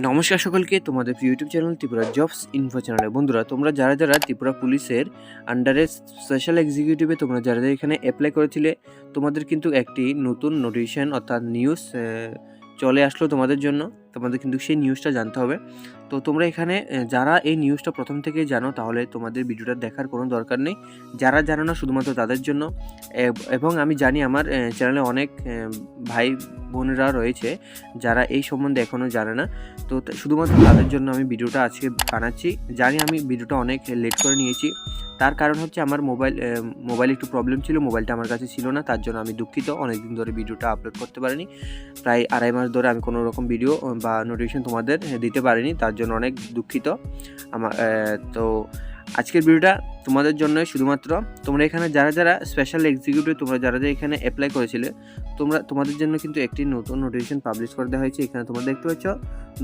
নমস্কার সকলকে, তোমাদের YouTube channel Tripura jobs info চ্যানেলে। বন্ধুরা, তোমরা যারা যারা ত্রিপুরা পুলিশের আন্ডারে স্পেশাল এক্সিকিউটিভে তোমরা যারা যারা এখানে অ্যাপ্লাই করেছিলে, তোমাদের কিন্তু একটি নতুন নোটিফিকেশন অর্থাৎ নিউজ চলে আসলো তোমাদের জন্য। তোমাদের কিন্তু সেই নিউজটা জানতে হবে। তো তোমরা এখানে যারা এই নিউজটা প্রথম থেকেই জানো, তাহলে তোমাদের ভিডিওটা দেখার কোনো দরকার নেই। যারা জানো না, শুধুমাত্র তাদের জন্য। এবং আমি জানি আমার চ্যানেলে অনেক ভাই বোনেরা রয়েছে যারা এই সম্বন্ধে এখনও জানে না। তো শুধুমাত্র তাদের জন্য আমি ভিডিওটা আজকে বানাচ্ছি। জানি আমি ভিডিওটা অনেক লেট করে নিয়েছি, তার কারণ হচ্ছে আমার মোবাইল একটু প্রবলেম ছিল, মোবাইলটা আমার কাছে ছিল না, তার জন্য আমি দুঃখিত। অনেকদিন ধরে ভিডিওটা আপলোড করতে পারিনি, প্রায় 2.5 মাস ধরে আমি কোনো রকম ভিডিও বা নোটিফিকেশন তোমাদের দিতে পারিনি, তার জন্য অনেক দুঃখিত আমার। তো আজকের ভিডিওটা তোমাদের জন্যই শুধুমাত্র। তোমরা এখানে যারা যারা স্পেশাল এক্সিকিউটিভ তোমরা যারা যারা এখানে অ্যাপ্লাই করেছিলে, তোমাদের জন্য কিন্তু একটি নতুন নোটিফিকেশন পাবলিশ করে দেওয়া হয়েছে। এখানে তোমরা দেখতে পাচ্ছ,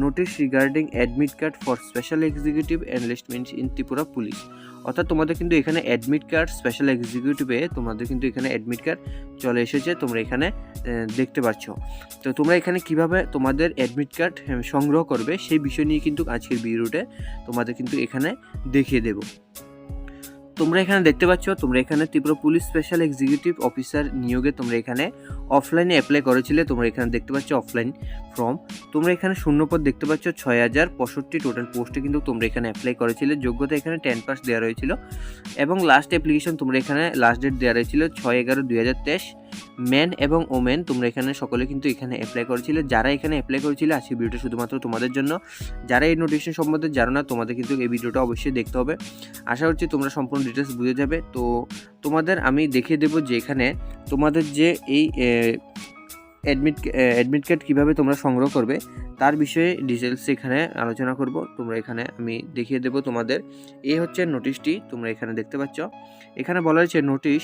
notice regarding admit card for special executive enlistment in Tripura police. অর্থাৎ তোমাদের কিন্তু এখানে অ্যাডমিট কার্ড স্পেশাল এক্সিকিউটিভে তোমাদের কিন্তু এখানে অ্যাডমিট কার্ড চলে এসেছে, তোমরা এখানে দেখতে পাচ্ছ। তো তোমরা এখানে কিভাবে তোমাদের অ্যাডমিট কার্ড সংগ্রহ করবে সেই বিষয় নিয়ে কিন্তু আজকের ভিডিওতে তোমাদের কিন্তু এখানে দেখিয়ে দেব। তোমরা এখানে দেখতে পাচ্ছ, তোমরা এখানে Tripura police special executive officer নিয়োগে তোমরা এখানে অফলাইনে অ্যাপ্লাই করেছিলে। তোমরা এখানে দেখতে পাচ্ছ অফলাইন ফর্ম। তোমরা এখানে শূন্যপদ দেখতে পাচ্ছ 6065 টোটাল পোস্টে কিন্তু তোমরা এখানে অ্যাপ্লাই করেছিলে। যোগ্যতা এখানে 10 পাস দেওয়া রয়েছিল এবং লাস্ট অ্যাপ্লিকেশন তোমরা এখানে লাস্ট ডেট দেওয়া রয়েছিল 6/11/2023। মেন এবং ওমেন তোমরা এখানে সকলে কিন্তু এখানে অ্যাপ্লাই করেছিলে। যারা এখানে অ্যাপ্লাই করেছিলে, আজকে ভিডিওটা শুধুমাত্র তোমাদের জন্য। যারা এই নোটিফিকেশন সম্বন্ধে জানো না, তোমাদের কিন্তু এই ভিডিওটা অবশ্যই দেখতে হবে। আশা করছি তোমরা সম্পূর্ণ ডিটেলস বুঝে যাবে। তো তোমাদের আমি দেখিয়ে দেবো যে এখানে তোমাদের যে এই অ্যাডমিট কার্ড কীভাবে তোমরা সংগ্রহ করবে তার বিষয়ে ডিটেলস এখানে আলোচনা করব। তোমরা এখানে আমি দেখিয়ে দেবো তোমাদের। এই হচ্ছে নোটিশটি, তোমরা এখানে দেখতে পাচ্ছ। এখানে বলা হয়েছে, notice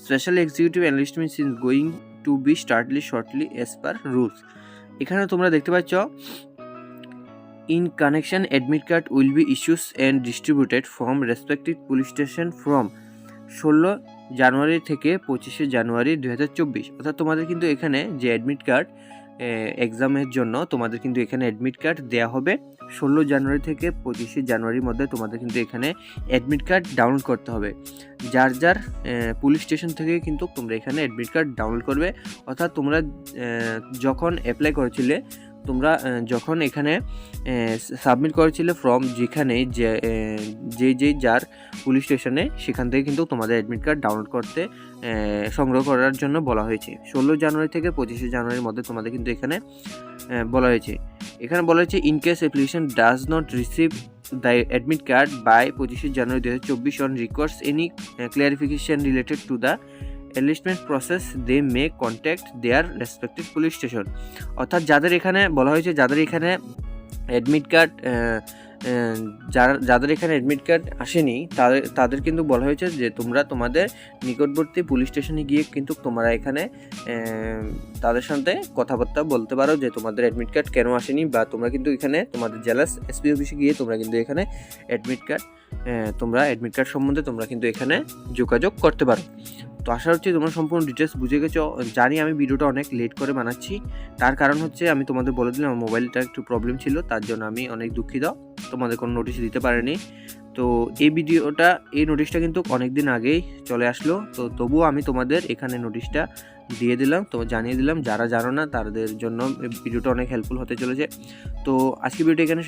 special executive enlistment is going to be startly shortly as per rules. এখানে তোমরা দেখতে পাচ্ছ, in connection admit card will be issues and distributed from respective police station from 16 জানুয়ারি থেকে 25 জানুয়ারি 2024। অর্থাৎ তোমাদের কিন্তু এখানে যে অ্যাডমিট কার্ড এক্সামের জন্য তোমাদের কিন্তু এখানে অ্যাডমিট কার্ড দেওয়া হবে 16 জানুয়ারি থেকে 25 জানুয়ারির মধ্যে। তোমাদের কিন্তু এখানে অ্যাডমিট কার্ড ডাউনলোড করতে হবে। যার যার পুলিশ স্টেশন থেকে কিন্তু তোমরা এখানে অ্যাডমিট কার্ড ডাউনলোড করবে। অর্থাৎ তোমরা যখন অ্যাপ্লাই করেছিলে, তোমরা যখন এখানে সাবমিট করেছিলে ফর্ম, যেখানে যে যার পুলিশ স্টেশনে, সেখান থেকে কিন্তু তোমাদের অ্যাডমিট কার্ড ডাউনলোড করতে সংগ্রহ করার জন্য বলা হয়েছে। 16 জানুয়ারি থেকে 25 জানুয়ারির মধ্যে তোমাদের কিন্তু এখানে বলা হয়েছে। এখানে বলা হয়েছে, in case application does not receive the admit card by 25 January 2024 on requires any clarification related to the enlistment process they may contact their respective police station. অর্থাৎ যাদের এখানে বলা হয়েছে, যাদের এখানে অ্যাডমিট কার্ড যাদের এখানে অ্যাডমিট কার্ড আসেনি, তাদের কিন্তু বলা হয়েছে যে তোমরা তোমাদের নিকটবর্তী পুলিশ স্টেশনে গিয়ে কিন্তু তোমরা এখানে তাদের সাথে কথাবার্তা বলতে পারো যে তোমাদের অ্যাডমিট কার্ড কেন আসেনি, বা তোমরা কিন্তু এখানে তোমাদের জেলা এসপি অফিসে গিয়ে তোমরা কিন্তু এখানে অ্যাডমিট কার্ড সম্বন্ধে তোমরা কিন্তু এখানে যোগাযোগ করতে পারো। তো আশা হচ্ছে তোমরা সম্পূর্ণ ডিটেলস বুঝে গেছো। জানি আমি ভিডিওটা অনেক লেট করে বানাচ্ছি, তার কারণ হচ্ছে আমি তোমাদের বলে দিলাম আমার মোবাইলটা একটু প্রবলেম ছিল, তার জন্য আমি অনেক দুঃখিত, তোমাদের কোনো নোটিশ দিতে পারিনি। তো এই নোটিশটা কিন্তু অনেক দিন আগেই চলে আসলো। তো তবুও আমি তোমাদের এখানে নোটিশটা দিয়ে দিলাম, তো জানিয়ে দিলাম। যারা জানো না তাদের জন্য ভিডিওটা অনেক হেল্পফুল হতে চলেছে। তো আজকে ভিডিওটা এখানে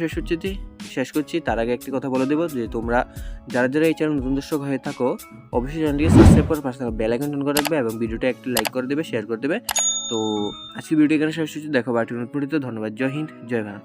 শেষ করছি। তার আগে একটি কথা বলে দেবো যে তোমরা যারা যারা এই চ্যানেল নতুন দর্শক হয়ে থাকো, অবশ্যই চ্যানেলটিকে সাবস্ক্রাইব করে পাশে থাকা বেল আইকন অন করে রাখবে এবং ভিডিওটা একটি লাইক করে দেবে, শেয়ার করে দেবে। তো আজকে ভিডিও এখানে শেষ হচ্ছে। দেখো বাকি নতুন ভিডিওতে। ধন্যবাদ। জয় হিন্দ, জয় ভারত।